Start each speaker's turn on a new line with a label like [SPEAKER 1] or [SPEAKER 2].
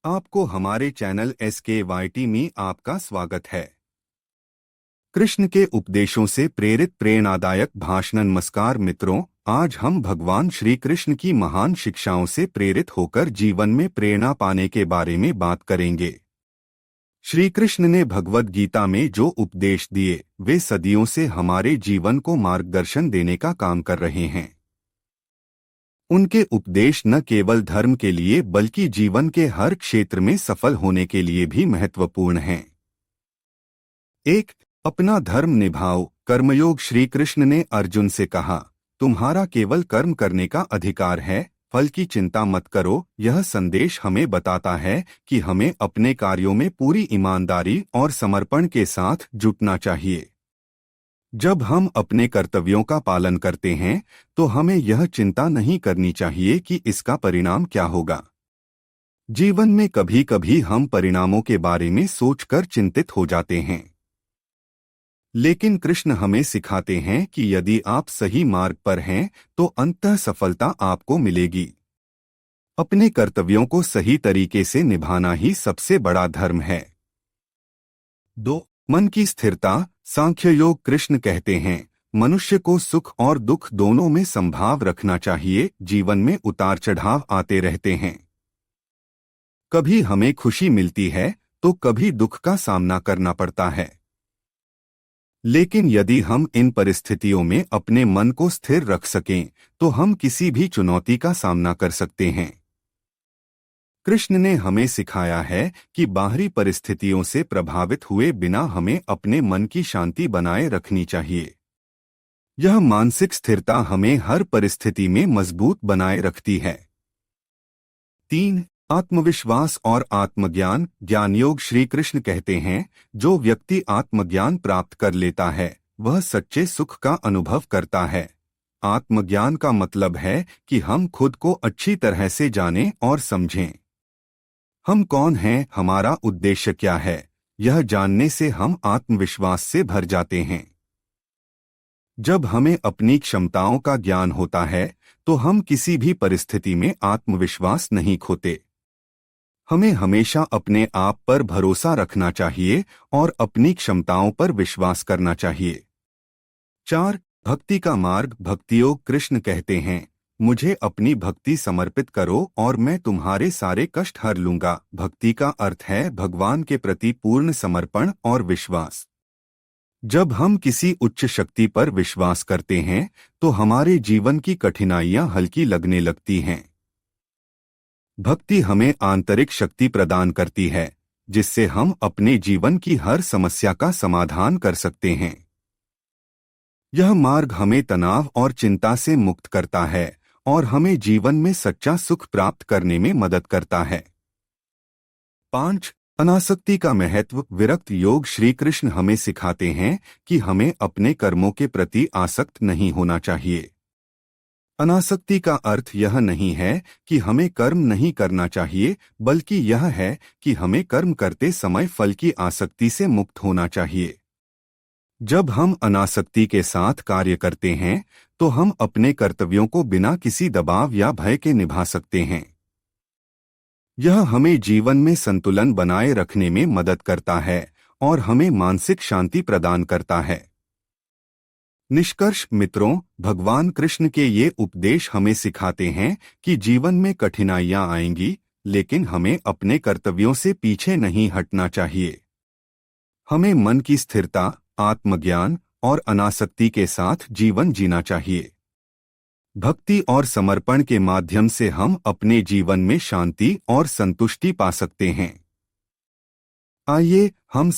[SPEAKER 1] आपको हमारे channel SKYT में आपका स्वागत है। कृष्ण के उपदेशों से प्रेरित प्रेरणादायक भाषण। नमस्कार मित्रों, आज हम भगवान श्री कृष्ण की महान शिक्षाओं से प्रेरित होकर जीवन में प्रेरणा पाने के बारे में बात करेंगे। श्री कृष्ण ने भगवद गीता में जो उपदेश दिए वे सदियों से हमारे जीवन को मार्गदर्शन देने का काम कर रहे हैं। उनके उपदेश न केवल धर्म के लिए बल्कि जीवन के हर क्षेत्र में सफल होने के लिए भी महत्वपूर्ण हैं। 1. अपना धर्म निभाओ। कर्मयोग। श्री कृष्ण ने अर्जुन से कहा, तुम्हारा केवल कर्म करने का अधिकार है, फल की चिंता मत करो। यह संदेश हमें बताता है कि हमें अपने कार्यों में पूरी ईमानदारी और समर्पण के साथ जुटना चाहिए। जब हम अपने कर्तव्यों का पालन करते हैं तो हमें यह चिंता नहीं करनी चाहिए कि इसका परिणाम क्या होगा। जीवन में कभी कभी हम परिणामों के बारे में सोचकर चिंतित हो जाते हैं, लेकिन कृष्ण हमें सिखाते हैं कि यदि आप सही मार्ग पर हैं तो अंततः सफलता आपको मिलेगी। अपने कर्तव्यों को सही तरीके से निभाना ही सबसे बड़ा धर्म है। 2. मन की स्थिरता। सांख्य योग। कृष्ण कहते हैं, मनुष्य को सुख और दुख दोनों में संभाव रखना चाहिए। जीवन में उतार चढ़ाव आते रहते हैं। कभी हमें खुशी मिलती है तो कभी दुख का सामना करना पड़ता है, लेकिन यदि हम इन परिस्थितियों में अपने मन को स्थिर रख सकें तो हम किसी भी चुनौती का सामना कर सकते हैं। कृष्ण ने हमें सिखाया है कि बाहरी परिस्थितियों से प्रभावित हुए बिना हमें अपने मन की शांति बनाए रखनी चाहिए। यह मानसिक स्थिरता हमें हर परिस्थिति में मजबूत बनाए रखती है। 3. आत्मविश्वास और आत्मज्ञान। ज्ञान योग। श्री कृष्ण कहते हैं, जो व्यक्ति आत्मज्ञान प्राप्त कर लेता है वह सच्चे सुख का अनुभव करता है। आत्मज्ञान का मतलब है कि हम खुद को अच्छी तरह से जानें और समझें। हम कौन हैं, हमारा उद्देश्य क्या है, यह जानने से हम आत्मविश्वास से भर जाते हैं। जब हमें अपनी क्षमताओं का ज्ञान होता है तो हम किसी भी परिस्थिति में आत्मविश्वास नहीं खोते। हमें हमेशा अपने आप पर भरोसा रखना चाहिए और अपनी क्षमताओं पर विश्वास करना चाहिए। 4. भक्ति का मार्ग। भक्ति योग। कृष्ण कहते हैं, मुझे अपनी भक्ति समर्पित करो और मैं तुम्हारे सारे कष्ट हर लूंगा। भक्ति का अर्थ है भगवान के प्रति पूर्ण समर्पण और विश्वास। जब हम किसी उच्च शक्ति पर विश्वास करते हैं तो हमारे जीवन की कठिनाइयां हल्की लगने लगती हैं। भक्ति हमें आंतरिक शक्ति प्रदान करती है जिससे हम अपने जीवन की हर समस्या का समाधान कर सकते हैं। यह मार्ग हमें तनाव और चिंता से मुक्त करता है और हमें जीवन में सच्चा सुख प्राप्त करने में मदद करता है। 5. अनासक्ति का महत्व। विरक्त योग। श्री कृष्ण हमें सिखाते हैं कि हमें अपने कर्मों के प्रति आसक्त नहीं होना चाहिए। अनासक्ति का अर्थ यह नहीं है कि हमें कर्म नहीं करना चाहिए, बल्कि यह है कि हमें कर्म करते समय फल की आसक्ति से मुक्त होना चाहिए। जब हम अनासक्ति के साथ कार्य करते हैं तो हम अपने कर्तव्यों को बिना किसी दबाव या भय के निभा सकते हैं। यह हमें जीवन में संतुलन बनाए रखने में मदद करता है और हमें मानसिक शांति प्रदान करता है। निष्कर्ष मित्रों, भगवान कृष्ण के ये उपदेश हमें सिखाते हैं कि जीवन में कठिनाइयां आएंगी, लेकिन हमें अपने कर्तव्यों से पीछे नहीं हटना चाहिए। हमें मन की स्थिरता, आत्मज्ञान और अनासक्ति के साथ जीवन जीना चाहिए। भक्ति और समर्पण के माध्यम से हम अपने जीवन में शांति और संतुष्टि पा सकते हैं। आइए हम